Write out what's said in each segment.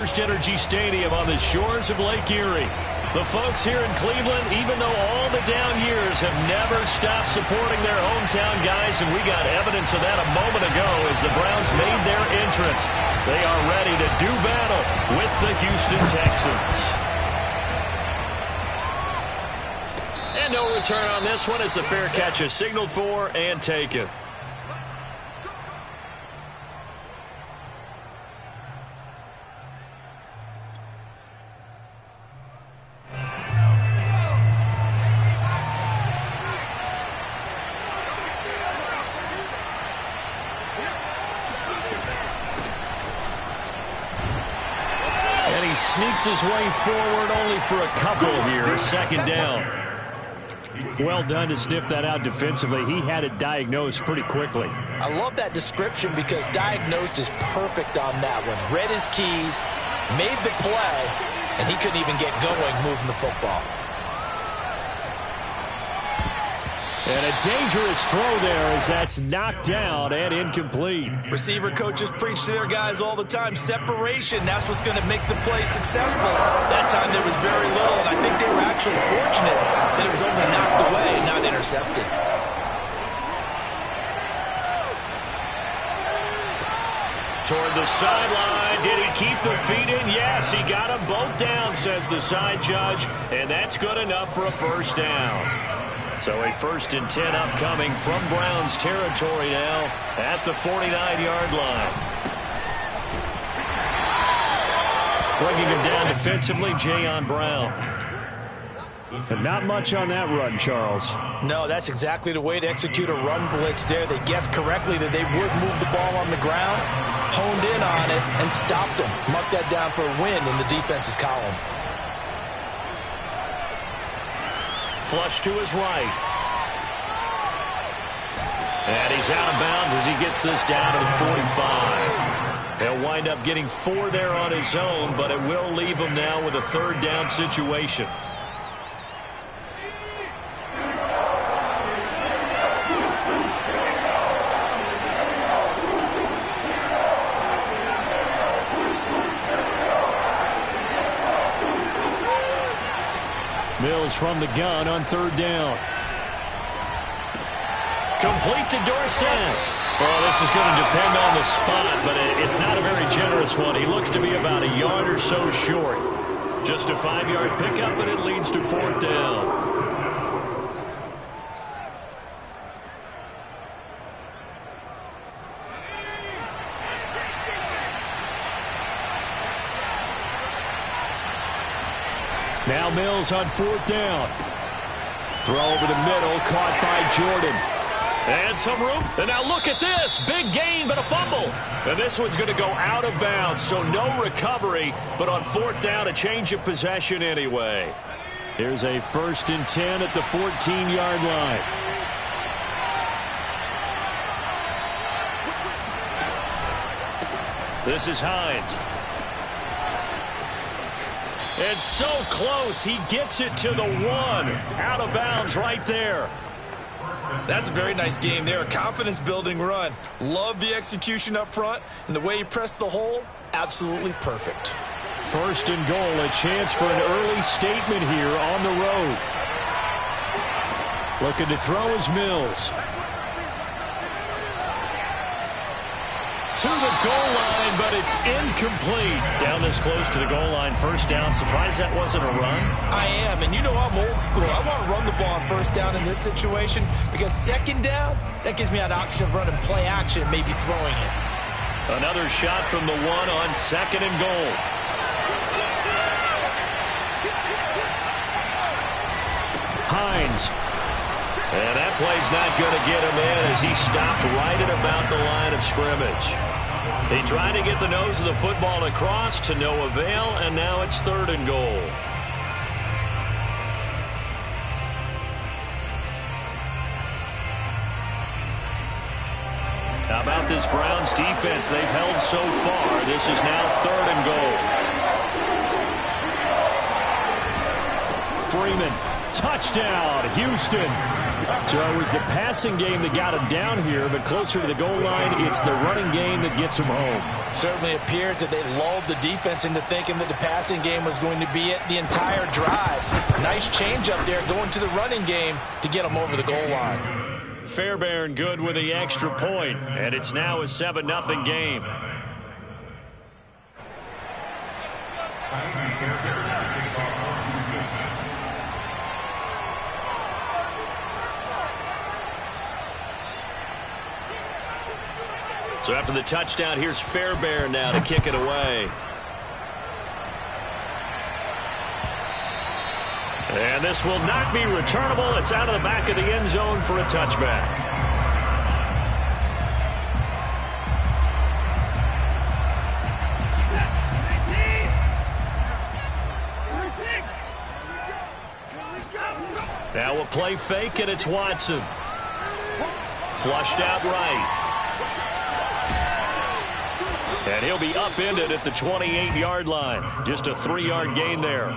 Energy Stadium on the shores of Lake Erie. The folks here in Cleveland, even though all the down years, have never stopped supporting their hometown guys, and we got evidence of that a moment ago as the Browns made their entrance. They are ready to do battle with the Houston Texans. And no return on this one as the fair catch is signaled for and taken. Sneaks his way forward only for a couple here. Second down. Well done to sniff that out defensively. He had it diagnosed pretty quickly. I love that description because diagnosed is perfect on that one. Read his keys, made the play, and he couldn't even get going moving the football. And a dangerous throw there as that's knocked down and incomplete. Receiver coaches preach to their guys all the time. Separation, that's what's going to make the play successful. That time there was very little, and I think they were actually fortunate that it was only knocked away, not intercepted. Toward the sideline. Did he keep the feet in? Yes, he got them both down, says the side judge, and that's good enough for a first down. So a 1st and 10 upcoming from Browns territory now at the 49-yard line. Bringing him down defensively, Jayon Brown. And not much on that run, Charles. No, that's exactly the way to execute a run blitz there. They guessed correctly that they would move the ball on the ground, honed in on it, and stopped him. Mark that down for a win in the defense's column. Flush to his right. And he's out of bounds as he gets this down to the 45. He'll wind up getting 4 there on his own, but it will leave him now with a 3rd down situation. Mills from the gun on 3rd down. Complete to Dorsett. Well, this is going to depend on the spot, but it's not a very generous one. He looks to be about a yard or so short. Just a 5-yard pickup, and it leads to 4th down. Now Mills on 4th down. Throw over the middle, caught by Jordan. And some room. And now look at this. Big gain, but a fumble. And this one's going to go out of bounds, so no recovery. But on 4th down, a change of possession anyway. Here's a 1st and 10 at the 14-yard line. This is Hines. It's so close. He gets it to the 1. Out of bounds right there. That's a very nice game there. A confidence-building run. Love the execution up front. And the way he pressed the hole, absolutely perfect. 1st and goal. A chance for an early statement here on the road. Looking to throw is Mills. To the goal line, but it's incomplete. Down this close to the goal line, 1st down. Surprised that wasn't a run? I am, and you know I'm old school. I want to run the ball on 1st down in this situation because 2nd down, that gives me an option of running play action, maybe throwing it. Another shot from the 1 on 2nd and goal. Hines. And that play's not going to get him in as he stopped right at about the line of scrimmage. He tried to get the nose of the football across to no avail, and now it's 3rd and goal. How about this Browns defense they've held so far? This is now 3rd and goal. Freeman Touchdown, Houston. So it was the passing game that got him down here, but closer to the goal line, it's the running game that gets him home. Certainly appears that they lulled the defense into thinking that the passing game was going to be it the entire drive. Nice change up there going to the running game to get them over the goal line. Fairbairn good with the extra point, and it's now a 7-0 game. So after the touchdown, here's Fairbairn now to kick it away. And this will not be returnable. It's out of the back of the end zone for a touchback. Now we'll play fake, and it's Watson. Flushed out right. And he'll be upended at the 28-yard line. Just a 3-yard gain there.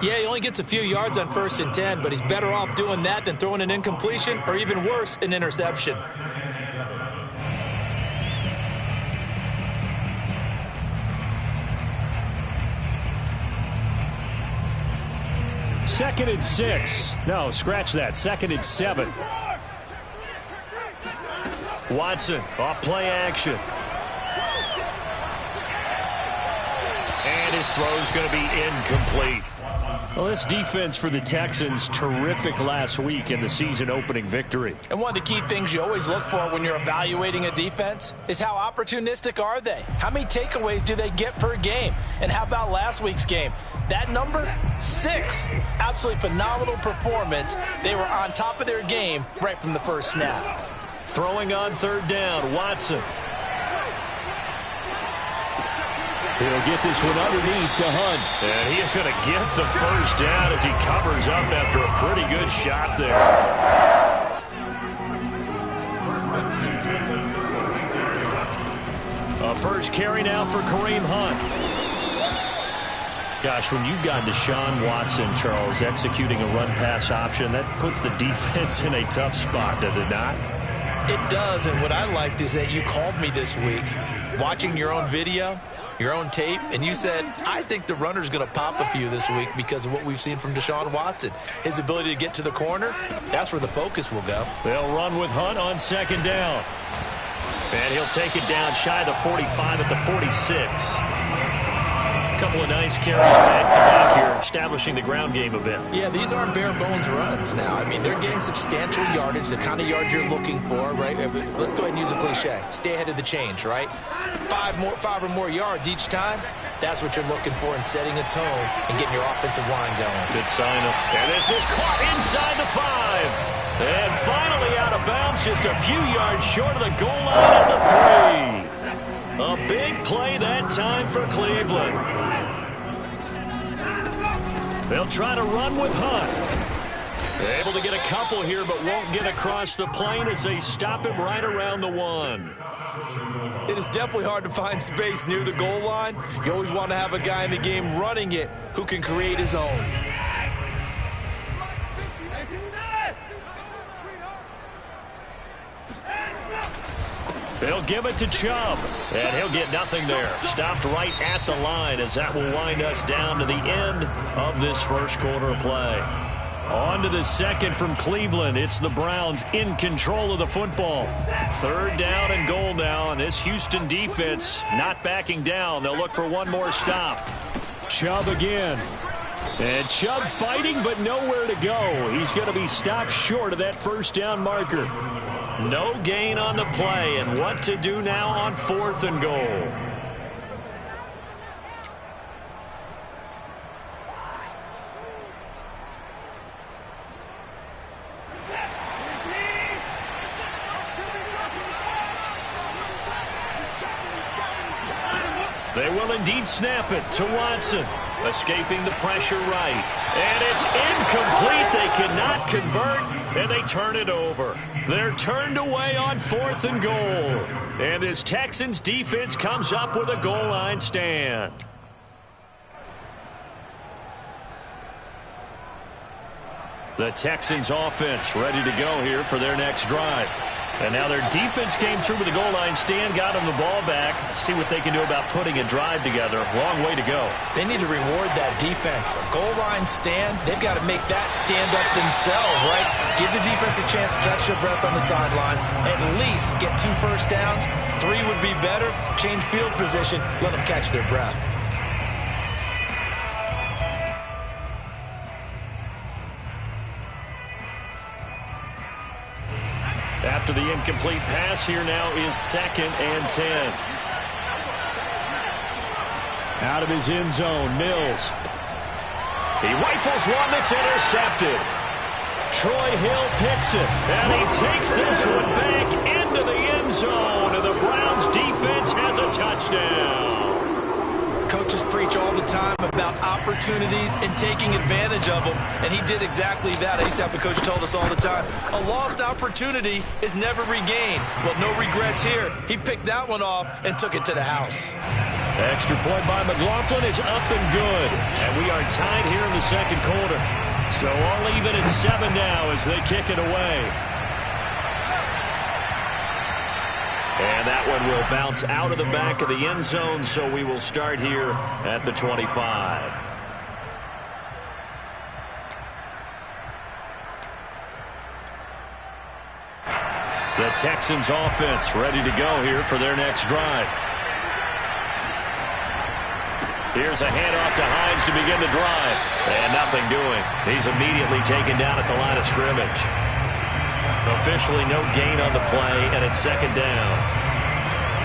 Yeah, he only gets a few yards on 1st and 10, but he's better off doing that than throwing an incompletion or even worse, an interception. Second and 6. No, scratch that. 2nd and 7. Watson off play action. And his throw's going to be incomplete. Well, this defense for the Texans, terrific last week in the season-opening victory. And one of the key things you always look for when you're evaluating a defense is how opportunistic are they? How many takeaways do they get per game? And how about last week's game? That number, 6. Absolutely phenomenal performance. They were on top of their game right from the first snap. Throwing on 3rd down, Watson. He'll get this one underneath to Hunt. And he is going to get the first down as he covers up after a pretty good shot there. A first carry now for Kareem Hunt. Gosh, when you've got Deshaun Watson, Charles, executing a run-pass option, that puts the defense in a tough spot, does it not? It does, and what I liked is that you called me this week, watching your own video, your own tape, and you said, I think the runner's going to pop a few this week because of what we've seen from Deshaun Watson. His ability to get to the corner, that's where the focus will go. They'll run with Hunt on 2nd down. And he'll take it down shy of the 45 at the 46. A couple of nice carries back-to-back here, establishing the ground game a bit. Yeah, these aren't bare-bones runs now. I mean, they're getting substantial yardage, the kind of yards you're looking for, right? Let's go ahead and use a cliche. Stay ahead of the change, right? 5 or more yards each time. That's what you're looking for in setting a tone and getting your offensive line going. Good sign up. And this is caught inside the 5. And finally out of bounds, just a few yards short of the goal line at the 3. A big play that time for Cleveland. They'll try to run with Hunt. They're able to get a couple here, but won't get across the plane as they stop him right around the 1. It is definitely hard to find space near the goal line. You always want to have a guy in the game running it who can create his own. They'll give it to Chubb, and he'll get nothing there. Stopped right at the line as that will wind us down to the end of this first quarter of play. On to the second from Cleveland. It's the Browns in control of the football. 3rd down and goal now, and this Houston defense not backing down. They'll look for one more stop. Chubb again. And Chubb fighting, but nowhere to go. He's going to be stopped short of that 1st down marker. No gain on the play, and what to do now on 4th and goal. They will indeed snap it to Watson. Escaping the pressure right. And it's incomplete. They cannot convert, and they turn it over. They're turned away on 4th and goal. And this Texans defense comes up with a goal line stand. The Texans offense ready to go here for their next drive. And now their defense came through with the goal line stand, got them the ball back. See what they can do about putting a drive together. Long way to go. They need to reward that defense. A goal line stand, they've got to make that stand up themselves, right? Give the defense a chance to catch their breath on the sidelines. At least get 2 first downs. 3 would be better. Change field position. Let them catch their breath. After the incomplete pass, here now is 2nd and 10. Out of his end zone, Mills. He rifles one that's intercepted. Troy Hill picks it, and he takes this one back into the end zone, and the Browns defense has a touchdown. Coaches preach all the time about opportunities and taking advantage of them, and he did exactly that. I used to have the coach told us all the time, a lost opportunity is never regained. Well, no regrets here. He picked that one off and took it to the house. Extra point by McLaughlin is up and good, and we are tied here in the second quarter. So all even at 7 now as they kick it away. And that one will bounce out of the back of the end zone, so we will start here at the 25. The Texans offense ready to go here for their next drive. Here's a handoff to Hines to begin the drive. And nothing doing. He's immediately taken down at the line of scrimmage. Officially no gain on the play, and it's 2nd down.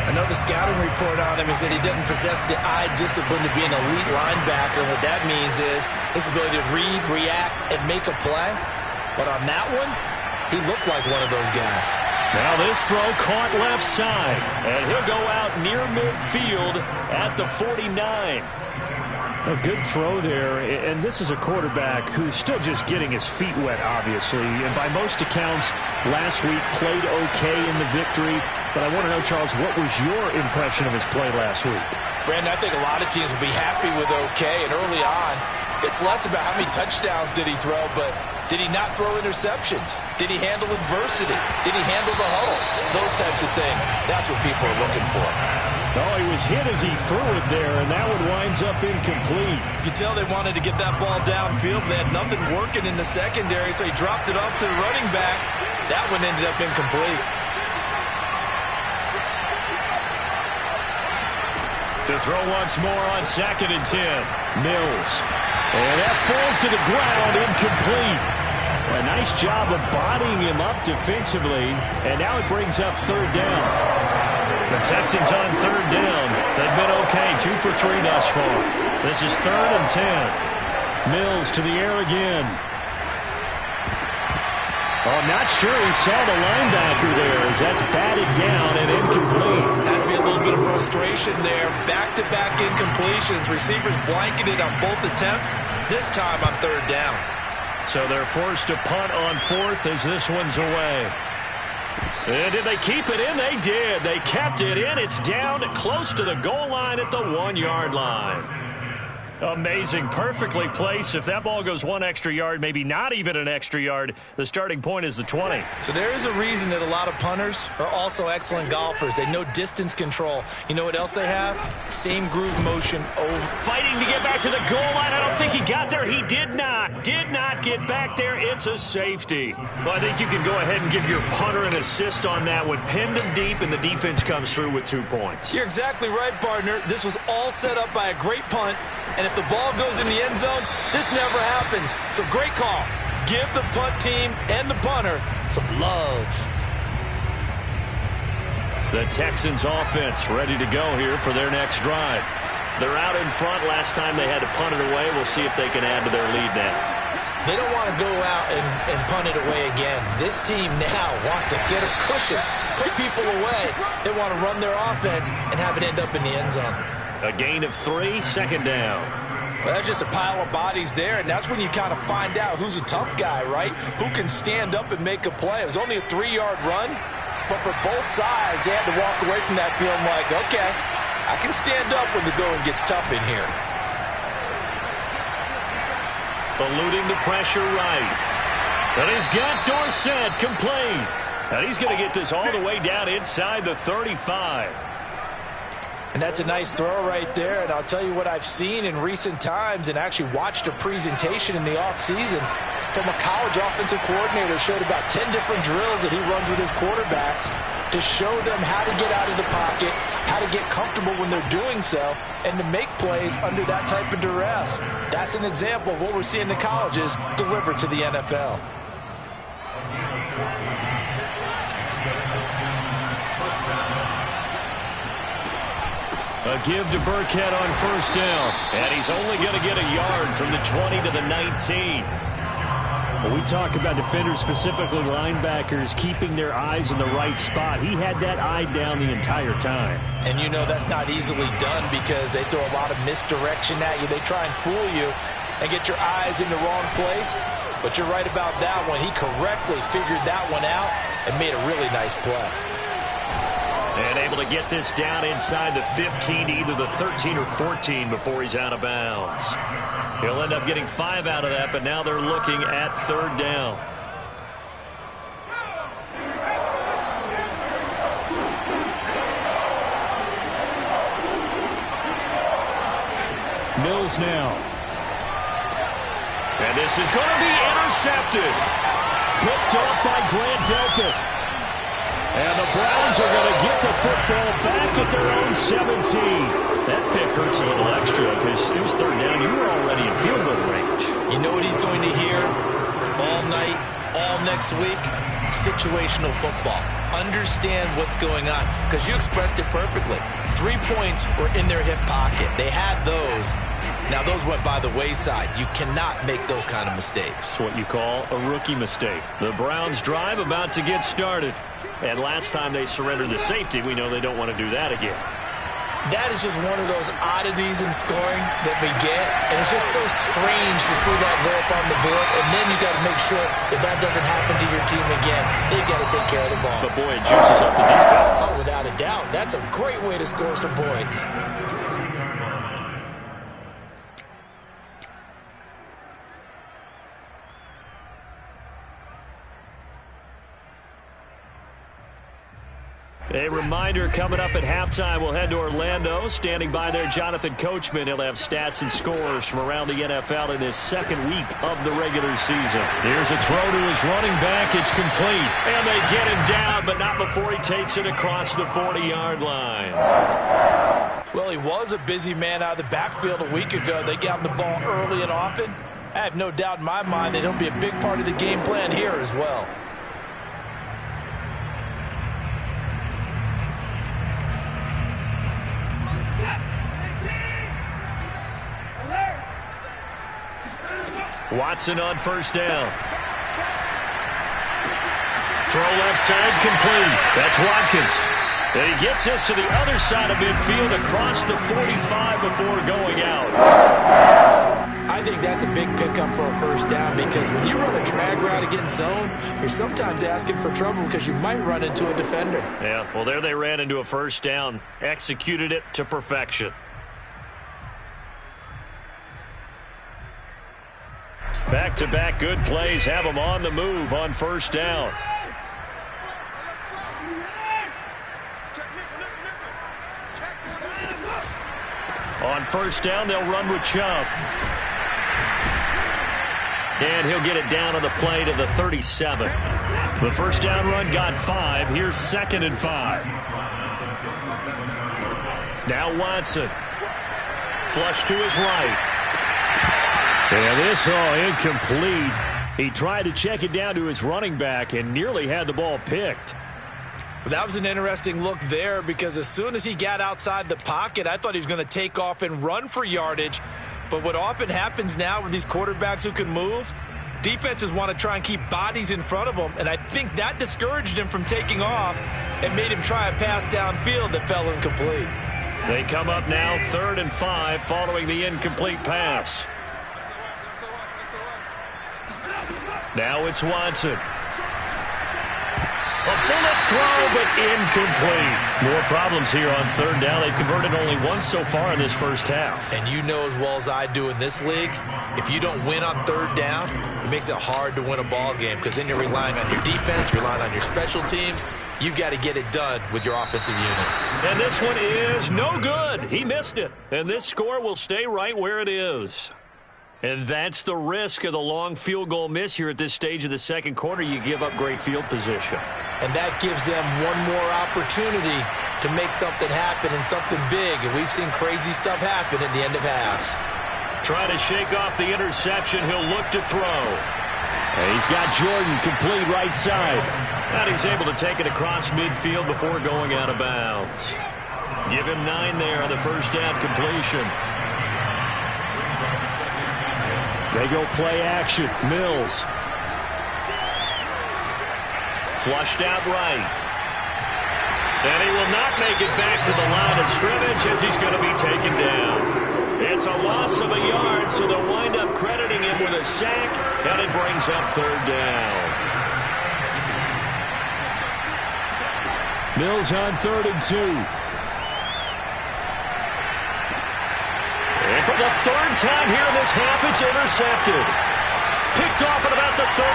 I know the scouting report on him is that he doesn't possess the eye discipline to be an elite linebacker. And what that means is his ability to read, react, and make a play. But on that one, he looked like one of those guys. Now this throw caught left side, and he'll go out near midfield at the 49. A good throw there, and this is a quarterback who's still just getting his feet wet, obviously. And by most accounts, last week played okay in the victory. But I want to know, Charles, what was your impression of his play last week? Brandon, I think a lot of teams will be happy with okay. And early on, it's less about how many touchdowns did he throw, but did he not throw interceptions? Did he handle adversity? Did he handle the huddle? Those types of things. That's what people are looking for. Oh, he was hit as he threw it there, and that one winds up incomplete. You could tell they wanted to get that ball downfield, but they had nothing working in the secondary, so he dropped it off to the running back. That one ended up incomplete. To throw once more on 2nd and 10. Mills. And that falls to the ground, incomplete. A nice job of bodying him up defensively, and now it brings up 3rd down. The Texans on 3rd down. They've been okay, 2 for 3 thus far. This is 3rd and 10. Mills to the air again. Oh, not sure he saw the linebacker there as that's batted down and incomplete. Has to be a little bit of frustration there. Back-to-back incompletions. Receivers blanketed on both attempts. This time on 3rd down. So they're forced to punt on 4th as this one's away. And did they keep it in? They did. They kept it in. It's down close to the goal line at the 1-yard line. Amazing. Perfectly placed. If that ball goes 1 extra yard, maybe not even an extra yard, the starting point is the 20. So there is a reason that a lot of punters are also excellent golfers. They know distance control. You know what else they have? Same groove motion over. Fighting to get back to the goal line. I don't think he got there. He did not. Did not get back there. It's a safety. Well, I think you can go ahead and give your punter an assist on that one. Pinned him deep, and the defense comes through with 2 points. You're exactly right, partner. This was all set up by a great punt. And if the ball goes in the end zone, this never happens. So great call. Give the punt team and the punter some love. The Texans offense ready to go here for their next drive. They're out in front. Last time they had to punt it away. We'll see if they can add to their lead now. They don't want to go out and punt it away again. This team now wants to get a cushion, put people away. They want to run their offense and have it end up in the end zone. A gain of 3, 2nd down. Well, that's just a pile of bodies there, and that's when you kind of find out who's a tough guy, right? Who can stand up and make a play. It was only a 3-yard run, but for both sides, they had to walk away from that feeling like, okay, I can stand up when the going gets tough in here. Eluding the pressure right. And he's got Dorsett complete. And he's going to get this all the way down inside the 35. And that's a nice throw right there. And I'll tell you what I've seen in recent times and actually watched a presentation in the offseason from a college offensive coordinator. Showed about 10 different drills that he runs with his quarterbacks to show them how to get out of the pocket, how to get comfortable when they're doing so, and to make plays under that type of duress. That's an example of what we're seeing in colleges delivered to the NFL. A give to Burkhead on first down. And he's only going to get a yard from the 20 to the 19. When we talk about defenders, specifically linebackers, keeping their eyes in the right spot, he had that eye down the entire time. And you know that's not easily done because they throw a lot of misdirection at you. They try and fool you and get your eyes in the wrong place. But you're right about that one. He correctly figured that one out and made a really nice play. And able to get this down inside the 15, either the 13 or 14 before he's out of bounds. He'll end up getting 5 out of that, but now they're looking at third down. Mills now. And this is going to be intercepted. Picked off by Grant Delpit. And the Browns are going to get the football back at their own 17. That pick hurts a little extra because it was third down. You were already in field goal range. You know what he's going to hear all night, all next week? Situational football. Understand what's going on because you expressed it perfectly. 3 points were in their hip pocket. They had those. Now, those went by the wayside. You cannot make those kind of mistakes. It's what you call a rookie mistake. The Browns drive about to get started. And last time they surrendered the safety, we know they don't want to do that again. That is just one of those oddities in scoring that we get. And it's just so strange to see that go up on the board. And then you got to make sure that that doesn't happen to your team again. They've got to take care of the ball. But, boy, it juices up the defense. Oh, without a doubt. That's a great way to score some points. A reminder, coming up at halftime, we'll head to Orlando. Standing by there, Jonathan Coachman. He'll have stats and scores from around the NFL in this second week of the regular season. Here's a throw to his running back. It's complete. And they get him down, but not before he takes it across the 40-yard line. Well, he was a busy man out of the backfield a week ago. They got him the ball early and often. I have no doubt in my mind that he'll be a big part of the game plan here as well. Watson on first down. Throw left side complete. That's Watkins. And he gets us to the other side of midfield across the 45 before going out. I think that's a big pickup for a first down because when you run a drag route against zone, you're sometimes asking for trouble because you might run into a defender. Yeah, well, there they ran into a first down. Executed it to perfection. Back-to-back good plays have them on the move on first down. On first down, they'll run with Chubb. And he'll get it down on the play to the 37. The first down run got 5. Here's 2nd and 5. Now Watson. Flush to his right. And this all incomplete. He tried to check it down to his running back and nearly had the ball picked. That was an interesting look there because as soon as he got outside the pocket, I thought he was going to take off and run for yardage. But what often happens now with these quarterbacks who can move, defenses want to try and keep bodies in front of them. And I think that discouraged him from taking off and made him try a pass downfield that fell incomplete. They come up now 3rd and 5 following the incomplete pass. Now it's Watson. A bullet throw, but incomplete. More problems here on third down. They've converted only once so far in this first half. And you know as well as I do in this league, if you don't win on third down, it makes it hard to win a ball game because then you're relying on your defense, relying on your special teams. You've got to get it done with your offensive unit. And this one is no good. He missed it. And this score will stay right where it is. And that's the risk of the long field goal miss here at this stage of the second quarter. You give up great field position. And that gives them one more opportunity to make something happen and something big. And we've seen crazy stuff happen at the end of halves. Trying to shake off the interception. He'll look to throw. And he's got Jordan complete right side. And he's able to take it across midfield before going out of bounds. Give him 9 there on the first down completion. They go play action. Mills. Flushed out right. And he will not make it back to the line of scrimmage as he's going to be taken down. It's a loss of a yard, so they'll wind up crediting him with a sack, and it brings up third down. Mills on 3rd and 2. And for the third time here in this half, it's intercepted. Picked off at about the 31.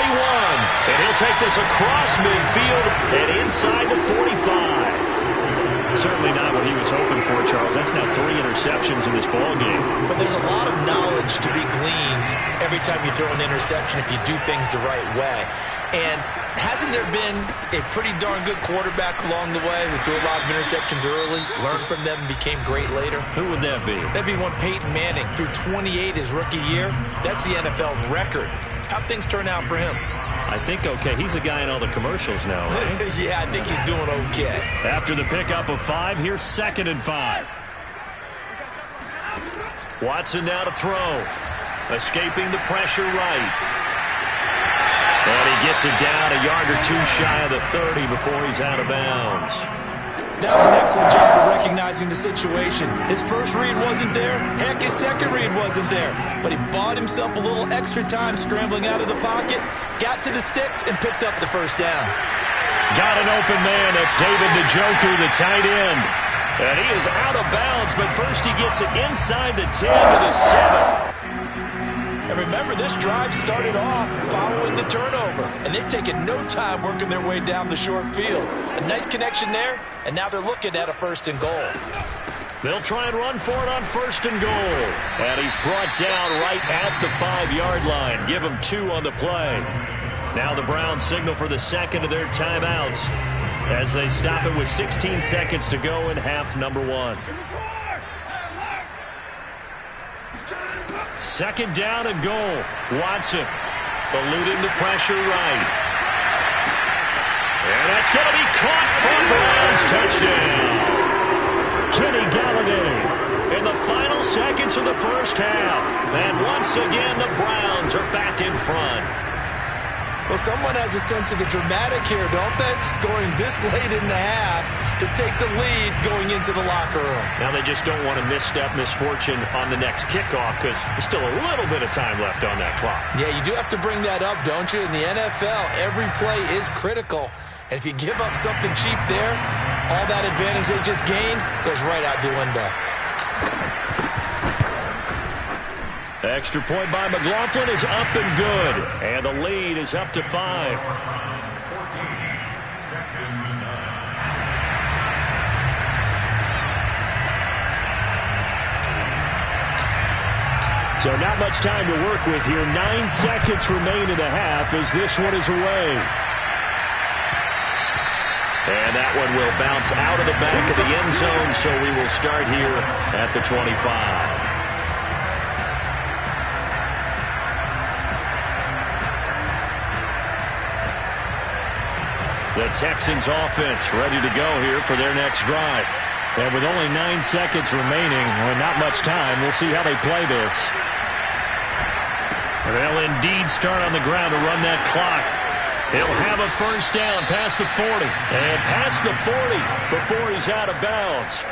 And he'll take this across midfield and inside the 45. Certainly not what he was hoping for, Charles. That's now 3 interceptions in this ball game. But there's a lot of knowledge to be gleaned every time you throw an interception if you do things the right way. And hasn't there been a pretty darn good quarterback along the way who threw a lot of interceptions early, learned from them, and became great later? Who would that be? That'd be one Peyton Manning. Threw 28 his rookie year. That's the NFL record. How'd things turn out for him? I think okay. He's a guy in all the commercials now, right? Yeah, I think he's doing okay. After the pickup of 5, here's 2nd and 5. Watson now to throw. Escaping the pressure right. And he gets it down a yard or 2 shy of the 30 before he's out of bounds. That was an excellent job of recognizing the situation. His first read wasn't there. Heck, his second read wasn't there. But he bought himself a little extra time scrambling out of the pocket, got to the sticks, and picked up the first down. Got an open man. That's David Njoku, the tight end. And he is out of bounds, but first he gets it inside the 10 to the 7. And remember, this drive started off following the turnover. And they've taken no time working their way down the short field. A nice connection there, and now they're looking at a 1st and goal. They'll try and run for it on 1st and goal. And he's brought down right at the 5-yard line. Give him 2 on the play. Now the Browns signal for the 2nd of their timeouts as they stop it with 16 seconds to go in half number 1. 2nd down and goal. Watson eluding the pressure right. And that's going to be caught for Browns touchdown. Kenny Galladay in the final seconds of the first half. And once again, the Browns are back in front. Well, someone has a sense of the dramatic here, don't they? Scoring this late in the half to take the lead going into the locker room. Now they just don't want to misstep misfortune on the next kickoff because there's still a little bit of time left on that clock. Yeah, you do have to bring that up, don't you? In the NFL, every play is critical. And if you give up something cheap there, all that advantage they just gained goes right out the window. Extra point by McLaughlin is up and good. And the lead is up to 5. So not much time to work with here. 9 seconds remain in the half as this one is away. And that one will bounce out of the back of the end zone, so we will start here at the 25. The Texans offense ready to go here for their next drive. And with only 9 seconds remaining, well, not much time, we'll see how they play this. They'll indeed start on the ground to run that clock. He'll have a first down past the 40. And past the 40 before he's out of bounds.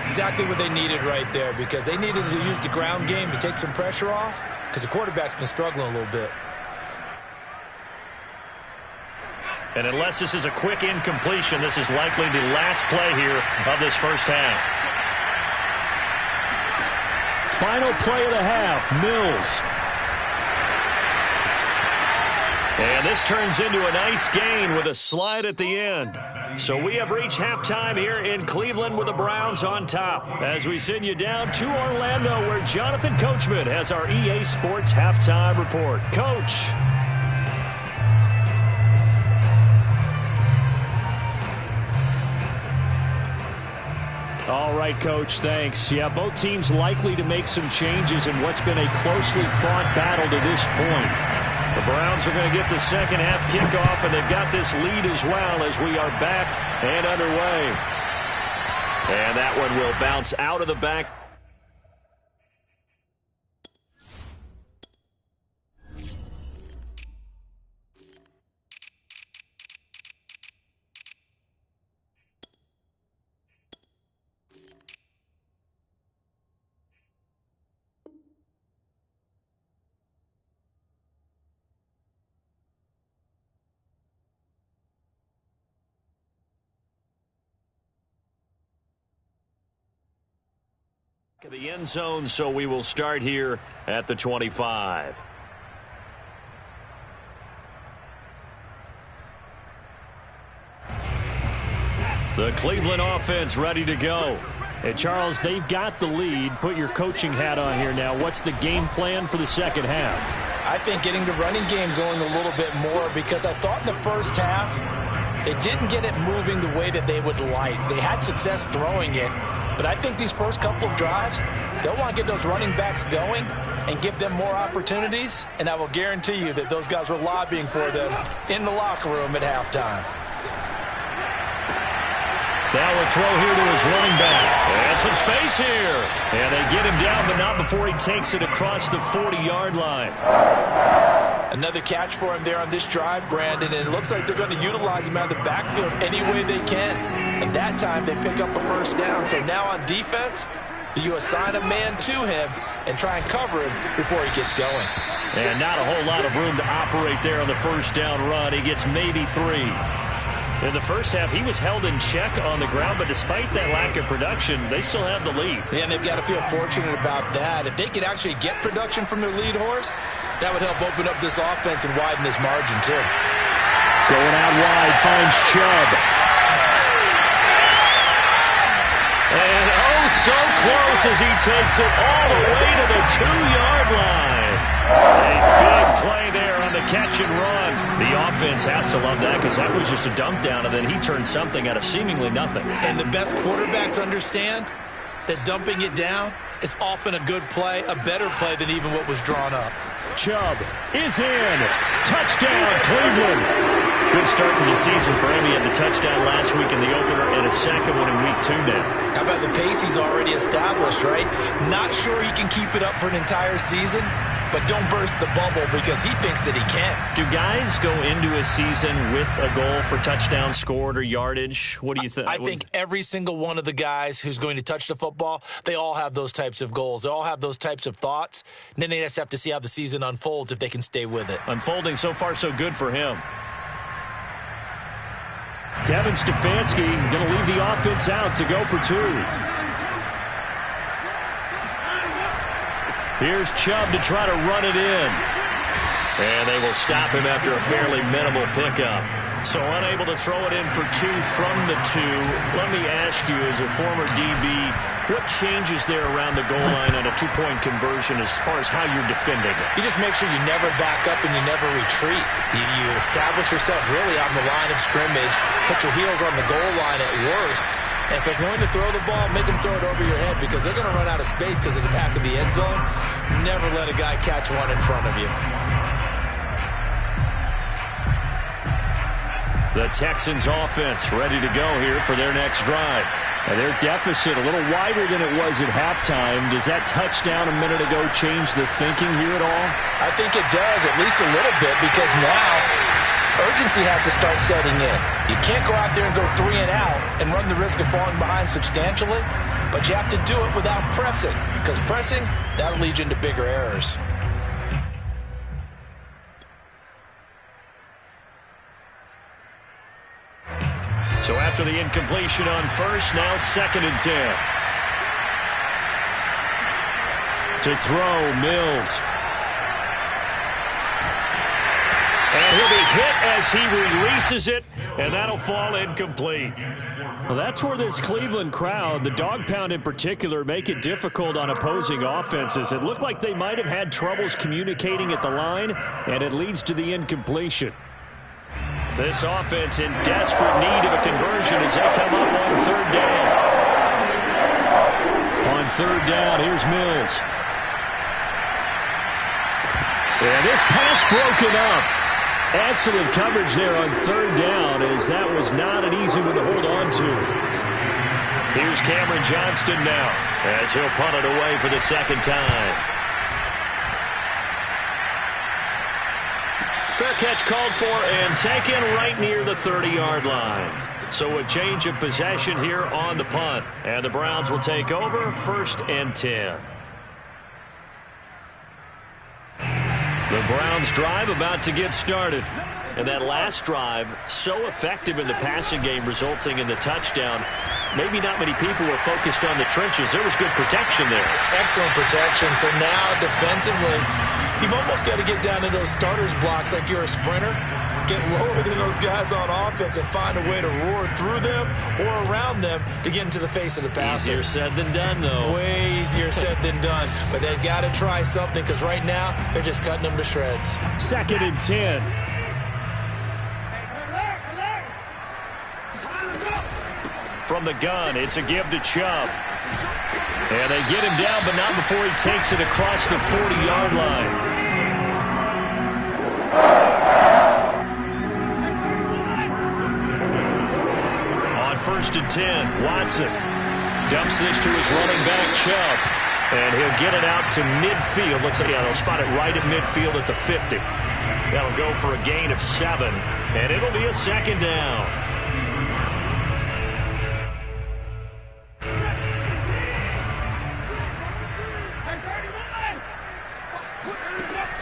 Exactly what they needed right there, because they needed to use the ground game to take some pressure off, because the quarterback's been struggling a little bit. And unless this is a quick incompletion, this is likely the last play here of this first half. Final play of the half, Mills. And this turns into a nice gain with a slide at the end. So we have reached halftime here in Cleveland with the Browns on top. As we send you down to Orlando, where Jonathan Coachman has our EA Sports halftime report. Coach. All right, Coach, thanks. Yeah, both teams likely to make some changes in what's been a closely fought battle to this point. The Browns are going to get the second half kickoff, and they've got this lead as well as we are back and underway. And that one will bounce out of the back. The end zone, so we will start here at the 25. The Cleveland offense ready to go. Hey, Charles, they've got the lead. Put your coaching hat on here now. What's the game plan for the second half? I think getting the running game going a little bit more, because I thought in the first half they didn't get it moving the way that they would like. They had success throwing it. But I think these first couple of drives, they'll want to get those running backs going and give them more opportunities. And I will guarantee you that those guys were lobbying for them in the locker room at halftime. Now a throw here to his running back. And some space here. And they get him down, but not before he takes it across the 40-yard line. Another catch for him there on this drive, Brandon, and it looks like they're going to utilize him out of the backfield any way they can. And that time they pick up a first down. So now on defense, do you assign a man to him and try and cover him before he gets going? And not a whole lot of room to operate there on the first down run. He gets maybe 3. In the first half, he was held in check on the ground, but despite that lack of production, they still have the lead. Yeah, and they've got to feel fortunate about that. If they could actually get production from their lead horse, that would help open up this offense and widen this margin, too. Going out wide, finds Chubb. And oh, so close as he takes it all the way to the 2-yard line. A big play there on the catch and run. The offense has to love that, because that was just a dump down, and then he turned something out of seemingly nothing. And the best quarterbacks understand that dumping it down is often a good play, a better play than even what was drawn up. Chubb is in. Touchdown, Cleveland. Good start to the season for him. He had the touchdown last week in the opener and a second one in week 2 now. How about the pace he's already established, right? Not sure he can keep it up for an entire season, but don't burst the bubble because he thinks that he can. Do guys go into a season with a goal for touchdown scored or yardage? What do you think? I think every single one of the guys who's going to touch the football, they all have those types of goals. They all have those types of thoughts. And then they just have to see how the season unfolds if they can stay with it. Unfolding so far so good for him. Kevin Stefanski going to leave the offense out to go for 2. Here's Chubb to try to run it in. And they will stop him after a fairly minimal pickup. So unable to throw it in for 2 from the 2. Let me ask you, as a former DB, what changes there around the goal line on a 2-point conversion as far as how you're defending it? You just make sure you never back up and you never retreat. You establish yourself really on the line of scrimmage, put your heels on the goal line at worst. And if they're going to throw the ball, make them throw it over your head, because they're going to run out of space because of the back of the end zone. Never let a guy catch one in front of you. The Texans offense ready to go here for their next drive. And their deficit a little wider than it was at halftime. Does that touchdown a minute ago change the thinking here at all? I think it does, at least a little bit, because now urgency has to start setting in. You can't go out there and go 3 and out and run the risk of falling behind substantially, but you have to do it without pressing, because pressing, that'll lead you into bigger errors. So after the incompletion on first, now 2nd and 10. To throw, Mills. And he'll be hit as he releases it, and that'll fall incomplete. Well, that's where this Cleveland crowd, the dog pound in particular, make it difficult on opposing offenses. It looked like they might have had troubles communicating at the line, and it leads to the incompletion. This offense in desperate need of a conversion as they come up on third down. On third down, here's Mills. And this pass broken up. Excellent coverage there on third down, as that was not an easy one to hold on to. Here's Cameron Johnston now as he'll punt it away for the second time. Fair catch called for and taken right near the 30-yard line. So a change of possession here on the punt. And the Browns will take over, 1st and 10. The Browns drive about to get started. And that last drive, so effective in the passing game, resulting in the touchdown. Maybe not many people were focused on the trenches. There was good protection there. Excellent protection. So now, defensively, you've almost got to get down to those starters blocks like you're a sprinter. Get lower than those guys on offense and find a way to roar through them or around them to get into the face of the passer. Easier said than done, though. Way easier said than done. But they've got to try something because right now they're just cutting them to shreds. 2nd and 10. From the gun, it's a give to Chubb. And they get him down, but not before he takes it across the 40-yard line. On 1st and 10, Watson dumps this to his running back, Chubb. And he'll get it out to midfield. Let's say, yeah, they'll spot it right at midfield at the 50. That'll go for a gain of 7. And it'll be a 2nd down.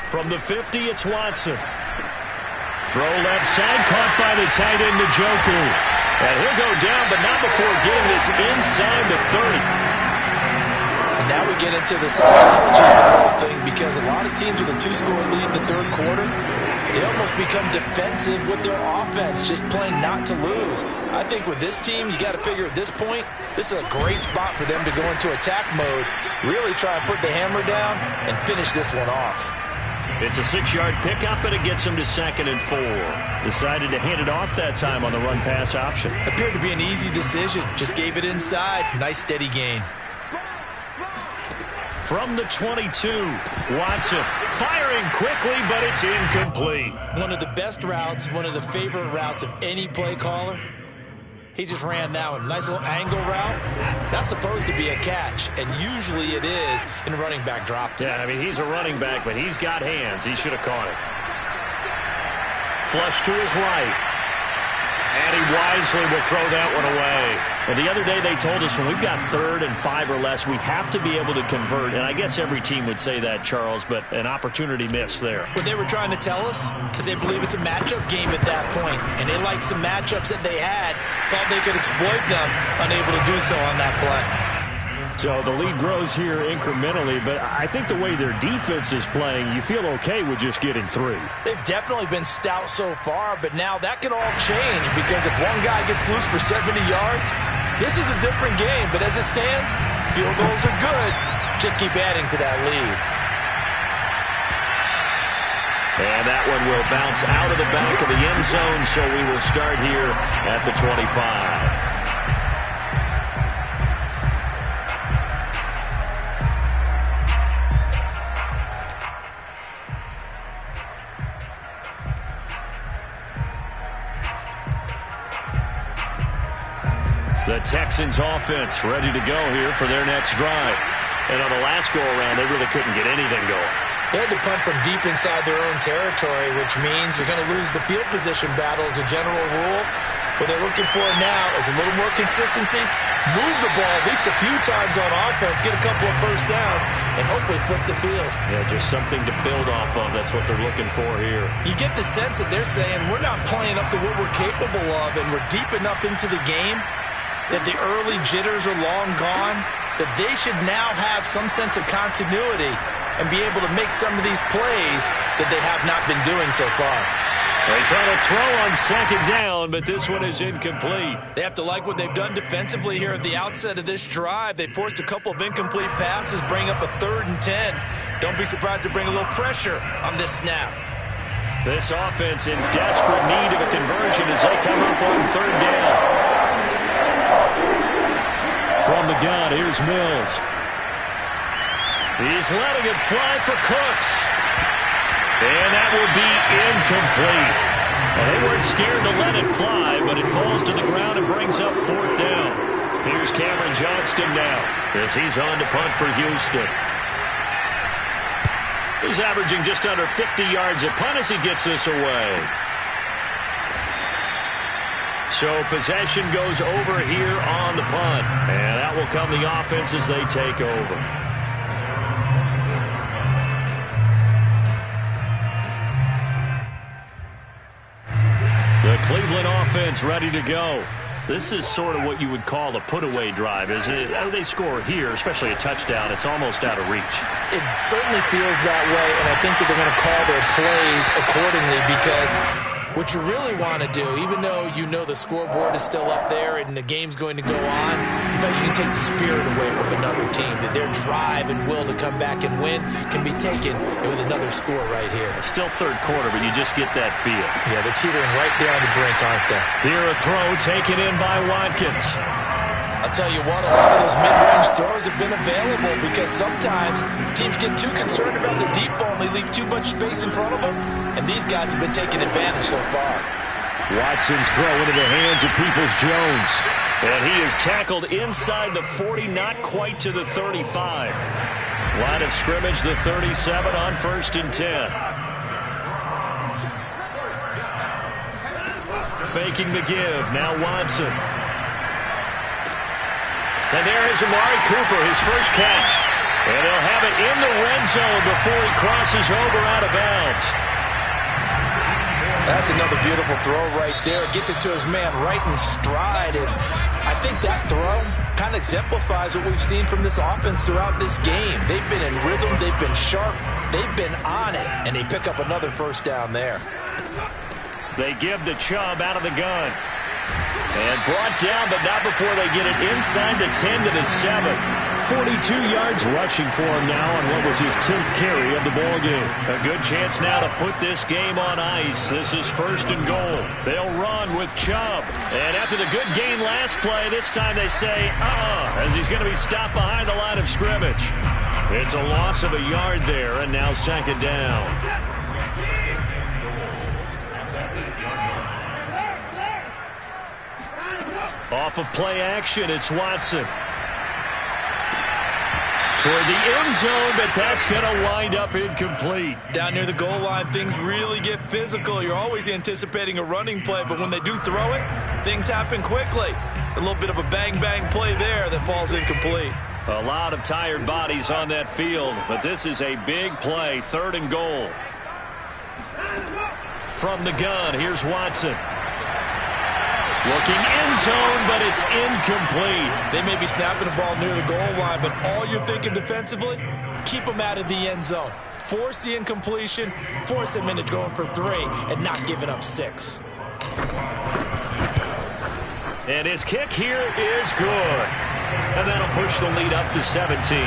From the 50, it's Watson. Throw left side, caught by the tight end, Njoku. And he'll go down, but not before getting this inside the 30. And now we get into the psychology of the whole thing, because a lot of teams with a 2-score lead in the third quarter, they almost become defensive with their offense, just playing not to lose. I think with this team, you got to figure at this point, this is a great spot for them to go into attack mode, really try and put the hammer down and finish this one off. It's a 6-yard pickup, and it gets him to 2nd and 4. Decided to hand it off that time on the run-pass option. Appeared to be an easy decision. Just gave it inside. Nice, steady gain. From the 22, Watson firing quickly, but it's incomplete. One of the best routes, one of the favorite routes of any play caller. He just ran that one. Nice little angle route. That's supposed to be a catch, and usually it is in a running back drop. Yeah, I mean, he's a running back, but he's got hands. He should have caught it. Flush to his right. And he wisely will throw that one away. And the other day they told us when we've got 3rd and 5 or less, we have to be able to convert. And I guess every team would say that, Charles, but an opportunity missed there. What they were trying to tell us is they believe it's a matchup game at that point. And they liked some matchups that they had, thought they could exploit them, unable to do so on that play. So the lead grows here incrementally, but I think the way their defense is playing, you feel okay with just getting 3. They've definitely been stout so far, but now that can all change because if one guy gets loose for 70 yards, this is a different game. But as it stands, field goals are good. Just keep adding to that lead. And that one will bounce out of the back of the end zone, so we will start here at the 25. The Texans offense ready to go here for their next drive. And on the last go-around, they really couldn't get anything going. They had to punt from deep inside their own territory, which means you're going to lose the field position battle as a general rule. What they're looking for now is a little more consistency, move the ball at least a few times on offense, get a couple of first downs, and hopefully flip the field. Yeah, just something to build off of. That's what they're looking for here. You get the sense that they're saying we're not playing up to what we're capable of, and we're deep enough into the game that the early jitters are long gone, that they should now have some sense of continuity and be able to make some of these plays that they have not been doing so far. They try to throw on second down, but this one is incomplete. They have to like what they've done defensively here at the outset of this drive. They forced a couple of incomplete passes, bring up a 3rd and 10. Don't be surprised to bring a little pressure on this snap. This offense in desperate need of a conversion as they come up on 3rd down. From the gun, here's Mills. He's letting it fly for Cooks. And that will be incomplete. Well, they weren't scared to let it fly, but it falls to the ground and brings up 4th down. Here's Cameron Johnston now as he's on to punt for Houston. He's averaging just under 50 yards a punt as he gets this away. So possession goes over here on the punt. And that will come the offense as they take over. The Cleveland offense ready to go. This is sort of what you would call a put-away drive, isn't it? They score here, especially a touchdown. It's almost out of reach. It certainly feels that way, and I think that they're going to call their plays accordingly because what you really want to do, even though you know the scoreboard is still up there and the game's going to go on, you feel like you can take the spirit away from another team, that their drive and will to come back and win can be taken with another score right here. Still 3rd quarter, but you just get that feel. Yeah, they're teetering right there on the brink, aren't they? Here a throw taken in by Watkins. I'll tell you what, a lot of those mid-range throws have been available because sometimes teams get too concerned about the deep ball and they leave too much space in front of them, and these guys have been taking advantage so far. Watson's throw into the hands of Peoples-Jones, and he is tackled inside the 40, not quite to the 35. Line of scrimmage, the 37 on 1st and 10. Faking the give, now Watson. And there is Amari Cooper, his first catch. And he'll have it in the red zone before he crosses over out of bounds. That's another beautiful throw right there. Gets it to his man right in stride. And I think that throw kind of exemplifies what we've seen from this offense throughout this game. They've been in rhythm. They've been sharp. They've been on it. And they pick up another 1st down there. They give to Chubb out of the gun. And brought down, but not before they get it inside the 10 to the 7. 42 yards rushing for him now on what was his 10th carry of the ballgame. A good chance now to put this game on ice. This is 1st and goal. They'll run with Chubb. And after the good gain last play, this time they say, as he's going to be stopped behind the line of scrimmage. It's a loss of a yard there, and now 2nd down. Off of play action, it's Watson. Toward the end zone, but that's going to wind up incomplete. Down near the goal line, things really get physical. You're always anticipating a running play, but when they do throw it, things happen quickly. A little bit of a bang-bang play there that falls incomplete. A lot of tired bodies on that field, but this is a big play, 3rd and goal. From the gun, here's Watson. Looking end zone, but it's incomplete. They may be snapping the ball near the goal line, but all you're thinking defensively, keep them out of the end zone. Force the incompletion, force them into going for 3, and not giving up 6. And his kick here is good. And that'll push the lead up to 17.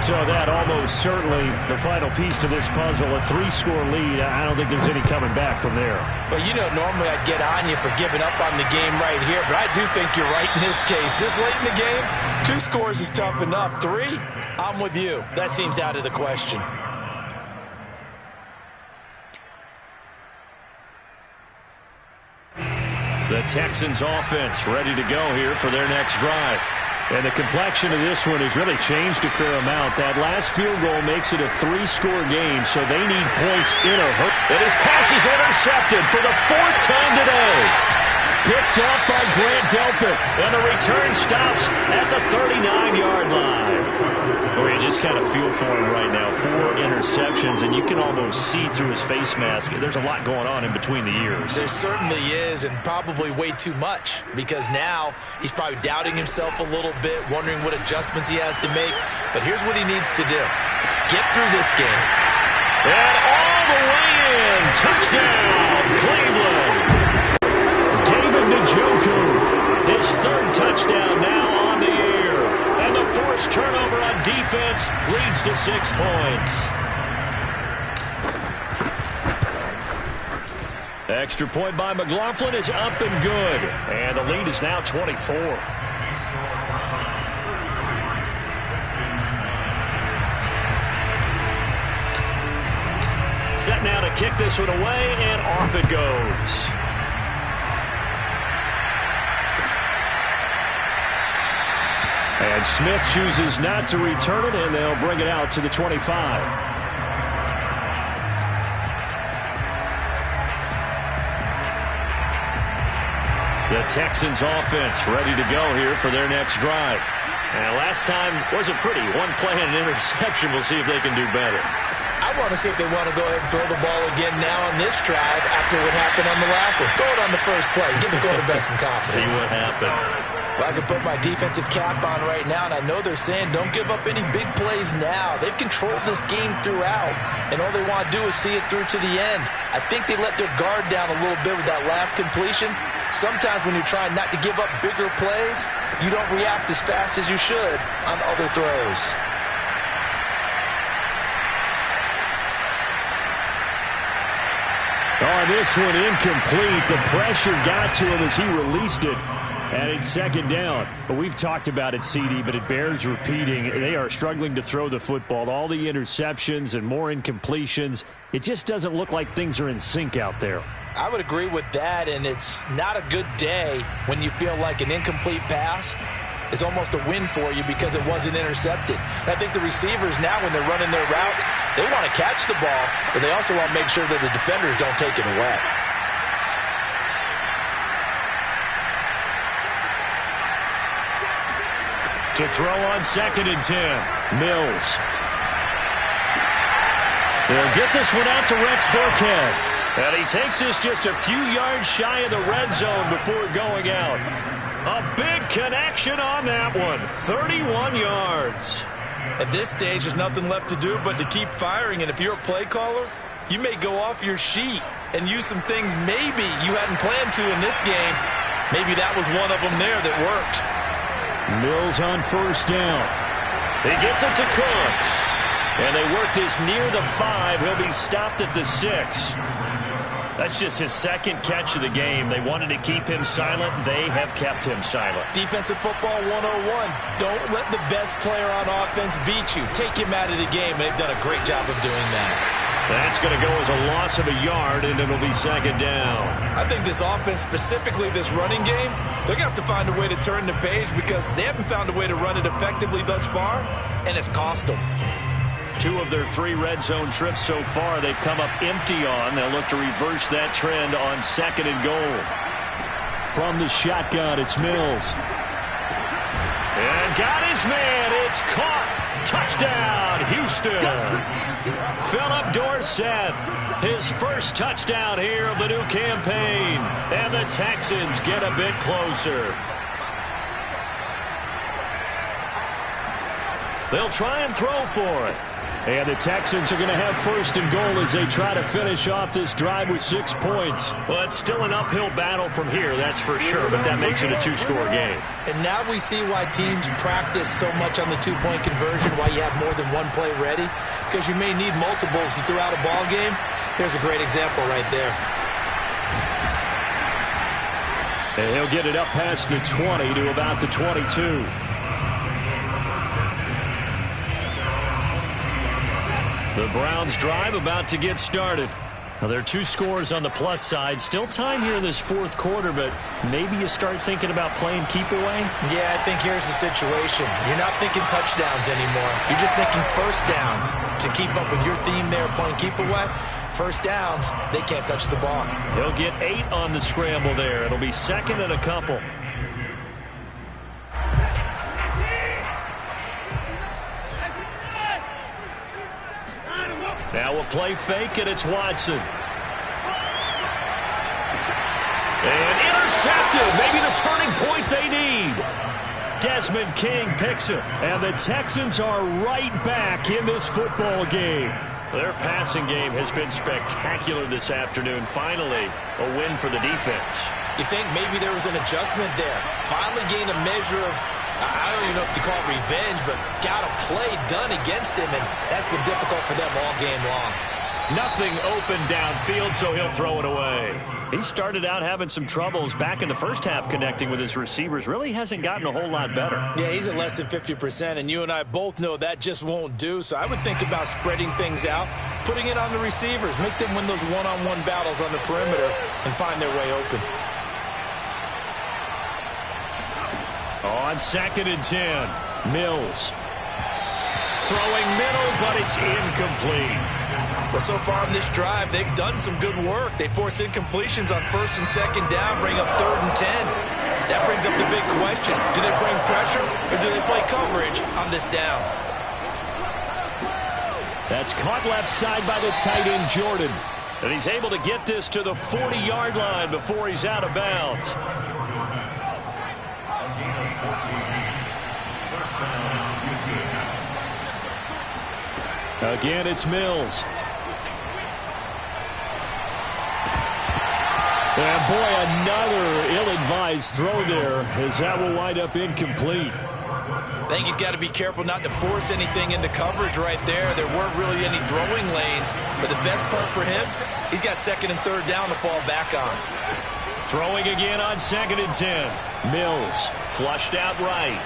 So that almost certainly the final piece to this puzzle, a 3-score lead. I don't think there's any coming back from there. Well, you know, normally I'd get on you for giving up on the game right here, but I do think you're right in this case. This late in the game, 2 scores is tough enough. 3, I'm with you. That seems out of the question. The Texans offense ready to go here for their next drive. And the complexion of this one has really changed a fair amount. That last field goal makes it a 3-score game, so they need points in a hurry. And his pass is intercepted for the 4th time today. Picked up by Grant Delpit, and the return stops at the 39-yard line. Or you just kind of feel for him right now. 4 interceptions, and you can almost see through his face mask. There's a lot going on in between the ears. There certainly is, and probably way too much, because now he's probably doubting himself a little bit, wondering what adjustments he has to make. But here's what he needs to do. Get through this game. And all the way in. Touchdown, Cleveland. David Njoku, his 3rd touchdown now on the year. And the forced turnover on defense leads to 6 points. Extra point by McLaughlin is up and good. And the lead is now 24. Set now to kick this one away, and off it goes. And Smith chooses not to return it, and they'll bring it out to the 25. The Texans offense ready to go here for their next drive. And last time wasn't pretty. 1 play and an interception. We'll see if they can do better. I want to see if they want to go ahead and throw the ball again now on this drive after what happened on the last one. Throw it on the first play. Give the quarterback some confidence. See what happens. Well, I can put my defensive cap on right now, and I know they're saying don't give up any big plays now. They've controlled this game throughout, and all they want to do is see it through to the end. I think they let their guard down a little bit with that last completion. Sometimes when you're trying not to give up bigger plays, you don't react as fast as you should on other throws. On this one, incomplete. The pressure got to him as he released it. And it's 2nd down. But we've talked about it, CD, but it bears repeating. They are struggling to throw the football. All the interceptions and more incompletions. It just doesn't look like things are in sync out there. I would agree with that, and it's not a good day when you feel like an incomplete pass is almost a win for you because it wasn't intercepted. And I think the receivers now, when they're running their routes, they want to catch the ball, but they also want to make sure that the defenders don't take it away. To throw on 2nd and 10. Mills. They'll get this one out to Rex Burkhead. And he takes this just a few yards shy of the red zone before going out. A big connection on that one. 31 yards. At this stage, there's nothing left to do but to keep firing. And if you're a play caller, you may go off your sheet and use some things maybe you hadn't planned to in this game. Maybe that was one of them there that worked. Mills on 1st down. He gets it to Cooks. And they work this near the 5. He'll be stopped at the 6. That's just his 2nd catch of the game. They wanted to keep him silent. They have kept him silent. Defensive football 101. Don't let the best player on offense beat you. Take him out of the game. They've done a great job of doing that. That's going to go as a loss of a yard, and it'll be 2nd down. I think this offense, specifically this running game, they're going to have to find a way to turn the page because they haven't found a way to run it effectively thus far, and it's cost them. 2 of their 3 red zone trips so far they've come up empty on. They'll look to reverse that trend on 2nd and goal. From the shotgun, it's Mills. And got his man. It's caught. Touchdown, Houston. Philip Dorsett, his first touchdown here of the new campaign. And the Texans get a bit closer. They'll try and throw for it. And the Texans are going to have 1st and goal as they try to finish off this drive with 6 points. Well, it's still an uphill battle from here, that's for sure, but that makes it a 2-score game. And now we see why teams practice so much on the 2-point conversion, why you have more than one play ready, because you may need multiples throughout a ball game. Here's a great example right there. And he'll get it up past the 20 to about the 22. The Browns drive about to get started. Now, there are 2 scores on the plus side. Still time here in this 4th quarter, but maybe you start thinking about playing keep away? Yeah, I think here's the situation. You're not thinking touchdowns anymore. You're just thinking first downs. To keep up with your theme there, playing keep away, first downs, they can't touch the ball. He'll get 8 on the scramble there. It'll be 2nd and a couple. Now we'll play fake, and it's Watson. And intercepted. Maybe the turning point they need. Desmond King picks it. And the Texans are right back in this football game. Their passing game has been spectacular this afternoon. Finally, a win for the defense. You think maybe there was an adjustment there. Finally gained a measure of, I don't even know if you call it revenge, but got a play done against him, and that's been difficult for them all game long. Nothing open downfield, so he'll throw it away. He started out having some troubles back in the first half connecting with his receivers. Really hasn't gotten a whole lot better. Yeah, he's at less than 50%, and you and I both know that just won't do. So I would think about spreading things out, putting it on the receivers, make them win those one-on-one battles on the perimeter, and find their way open. On 2nd and 10, Mills. Throwing middle, but it's incomplete. Well, so far in this drive, they've done some good work. They force incompletions on 1st and 2nd down, bring up 3rd and 10. That brings up the big question. Do they bring pressure, or do they play coverage on this down? That's caught left side by the tight end, Jordan. And he's able to get this to the 40-yard line before he's out of bounds. Again, it's Mills. And boy, another ill-advised throw there, as that will wind up incomplete. I think he's got to be careful not to force anything into coverage right there. There weren't really any throwing lanes, but the best part for him, he's got 2nd and 3rd down to fall back on. Throwing again on 2nd and 10. Mills flushed out right.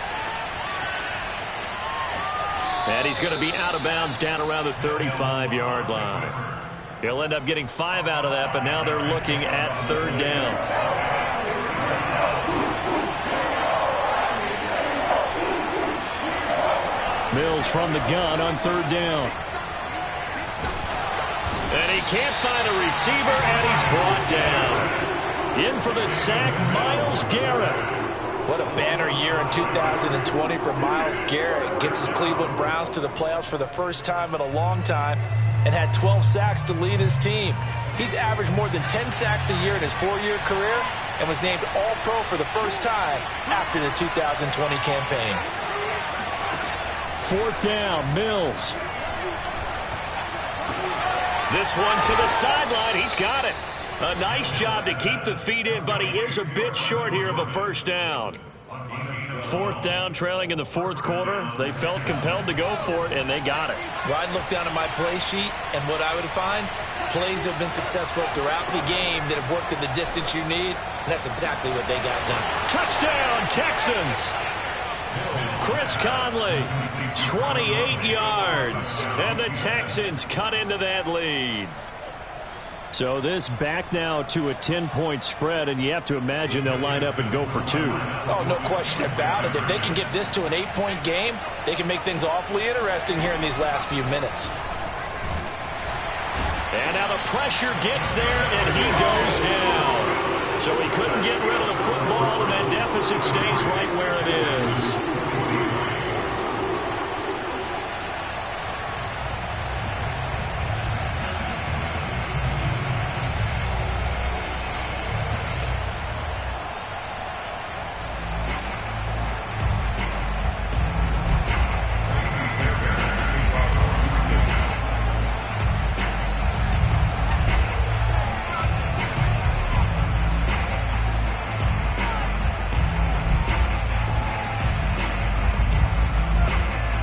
And he's going to be out of bounds down around the 35-yard line. He'll end up getting 5 out of that, but now they're looking at 3rd down. Mills from the gun on 3rd down. And he can't find a receiver, and he's brought down. In for the sack, Myles Garrett. What a banner year in 2020 for Myles Garrett. Gets his Cleveland Browns to the playoffs for the first time in a long time and had 12 sacks to lead his team. He's averaged more than 10 sacks a year in his 4-year career and was named All-Pro for the first time after the 2020 campaign. 4th down, Mills. This one to the sideline. He's got it. A nice job to keep the feet in, but he is a bit short here of a 1st down. 4th down, trailing in the 4th quarter. They felt compelled to go for it, and they got it. Well, I'd look down at my play sheet, and what I would find, plays have been successful throughout the game that have worked in the distance you need, and that's exactly what they got done. Touchdown, Texans! Chris Conley, 28 yards, and the Texans cut into that lead. So this back now to a 10-point spread, and you have to imagine they'll line up and go for 2. Oh, no question about it. If they can get this to an 8-point game, they can make things awfully interesting here in these last few minutes. And now the pressure gets there, and he goes down. So he couldn't get rid of the football, and that deficit stays right where it is.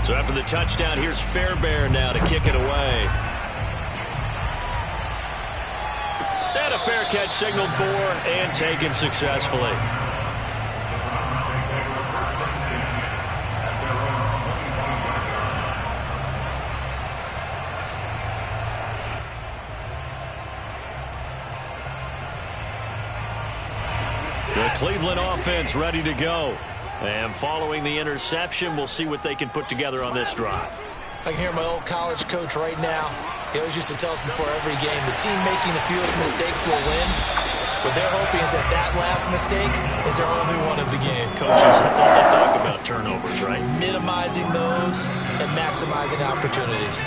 So after the touchdown, here's Fairbairn now to kick it away. And a fair catch signaled for and taken successfully. The Cleveland offense ready to go. And following the interception, we'll see what they can put together on this drive. I can hear my old college coach right now. He always used to tell us before every game, the team making the fewest mistakes will win. What they're hoping is that that last mistake is their only one of the game. Coaches, that's all they talk about, turnovers, right? Minimizing those and maximizing opportunities.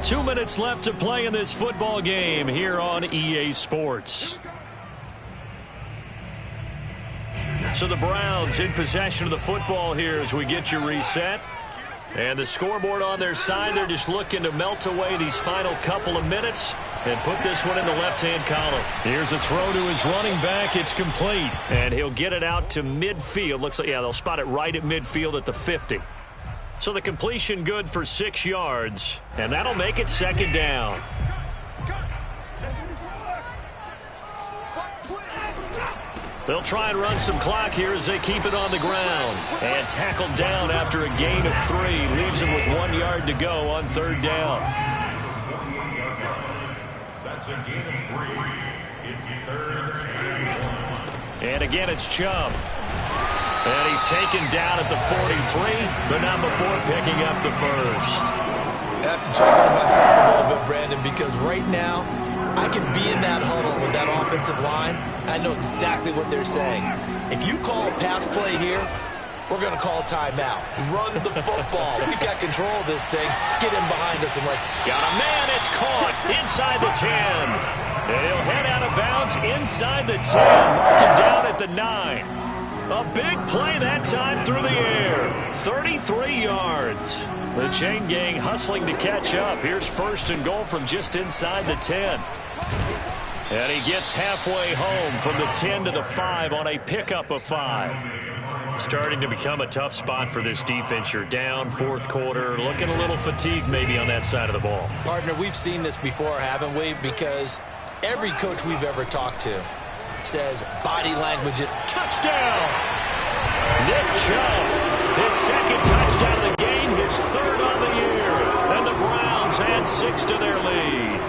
2 minutes left to play in this football game here on EA Sports. So the Browns in possession of the football here as we get you reset. And the scoreboard on their side, they're just looking to melt away these final couple of minutes and put this one in the left-hand column. Here's a throw to his running back. It's complete. And he'll get it out to midfield. Looks like, yeah, they'll spot it right at midfield at the 50. So the completion good for 6 yards. And that'll make it second down. They'll try and run some clock here as they keep it on the ground. And tackled down after a gain of 3. Leaves him with 1 yard to go on third down. That's a gain of 3. It's third and 1. And again, it's Chubb. And he's taken down at the 43, but not before picking up the first. I have to chuckle to myself a little bit, Brandon, because right now, I could be in that huddle with that offensive line. I know exactly what they're saying. If you call a pass play here, we're going to call a timeout. Run the football. We've got control of this thing. Get in behind us and let's... Got a man. It's caught inside the 10. And he'll head out of bounds inside the 10. Marking down at the 9. A big play that time through the air. 33 yards. The chain gang hustling to catch up. Here's first and goal from just inside the 10. And he gets halfway home from the 10 to the 5 on a pickup of 5. Starting to become a tough spot for this defense. You're down fourth quarter, looking a little fatigued maybe on that side of the ball. Partner, we've seen this before, haven't we? Because every coach we've ever talked to says body language is touchdown. Nick Chubb, his second touchdown of the game, his third on the year. And the Browns add 6 to their lead.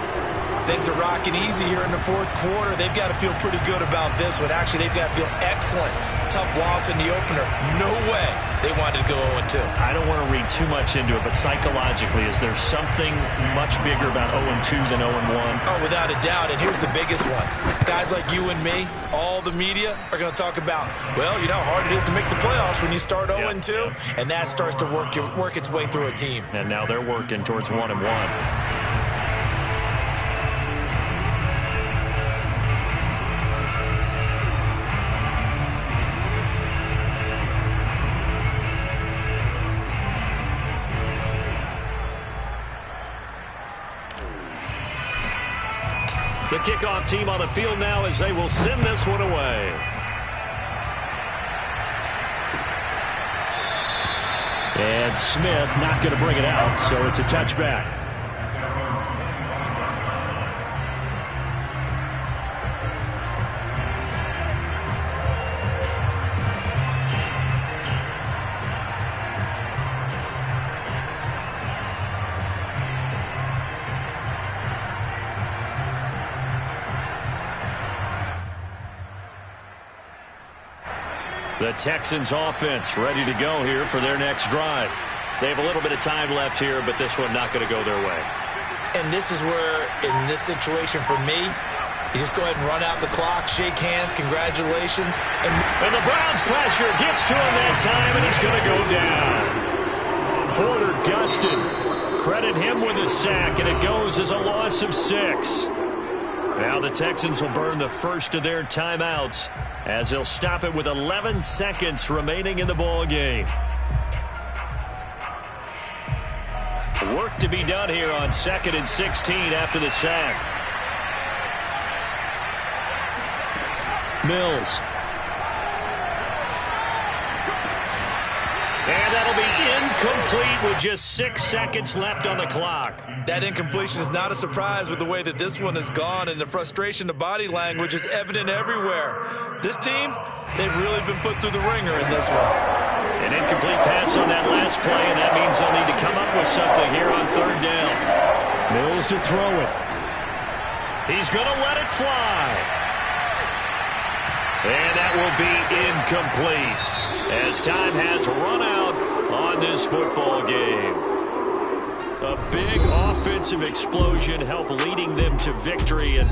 Things are rocking easy here in the fourth quarter. They've got to feel pretty good about this one. Actually, they've got to feel excellent. Tough loss in the opener. No way they wanted to go 0-2. I don't want to read too much into it, but psychologically, is there something much bigger about 0-2 than 0-1? Oh, without a doubt, and here's the biggest one. Guys like you and me, all the media, are going to talk about, well, you know how hard it is to make the playoffs when you start 0-2, and that starts to work its way through a team. And now they're working towards 1-1. The kickoff team on the field now as they will send this one away. And Smith not going to bring it out, so it's a touchback. The Texans offense ready to go here for their next drive. They have a little bit of time left here, but this one not going to go their way. And this is where, in this situation for me, you just go ahead and run out the clock, shake hands, congratulations. And the Browns pressure gets to him that time, and he's going to go down. Porter Gustin, credit him with a sack, and it goes as a loss of 6. Now the Texans will burn the first of their timeouts as they'll stop it with 11 seconds remaining in the ball game. Work to be done here on 2nd and 16 after the sack. Mills. And that'll be incomplete with just 6 seconds left on the clock. That incompletion is not a surprise with the way that this one has gone, and the frustration, the body language is evident everywhere. This team, they've really been put through the ringer in this one. An incomplete pass on that last play, and that means they'll need to come up with something here on third down. Mills to throw it. He's going to let it fly. And that will be incomplete as time has run out on this football game. A big offensive explosion helped leading them to victory. And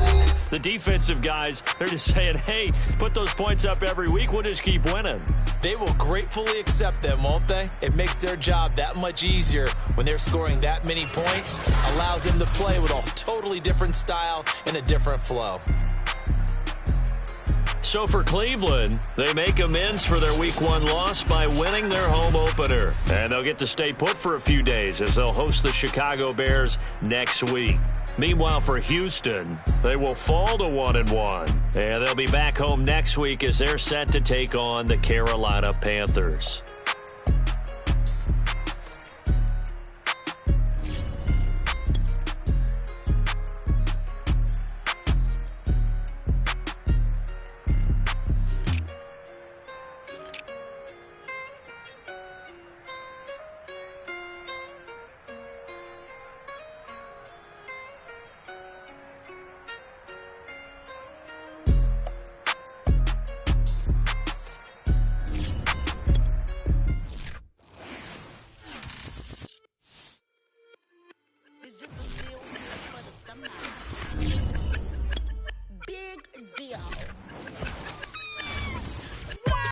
the defensive guys, they're just saying, hey, put those points up every week. We'll just keep winning. They will gratefully accept them, won't they? It makes their job that much easier when they're scoring that many points. Allows them to play with a totally different style and a different flow. So for Cleveland, they make amends for their Week 1 loss by winning their home opener. And they'll get to stay put for a few days as they'll host the Chicago Bears next week. Meanwhile, for Houston, they will fall to 1-1. And they'll be back home next week as they're set to take on the Carolina Panthers.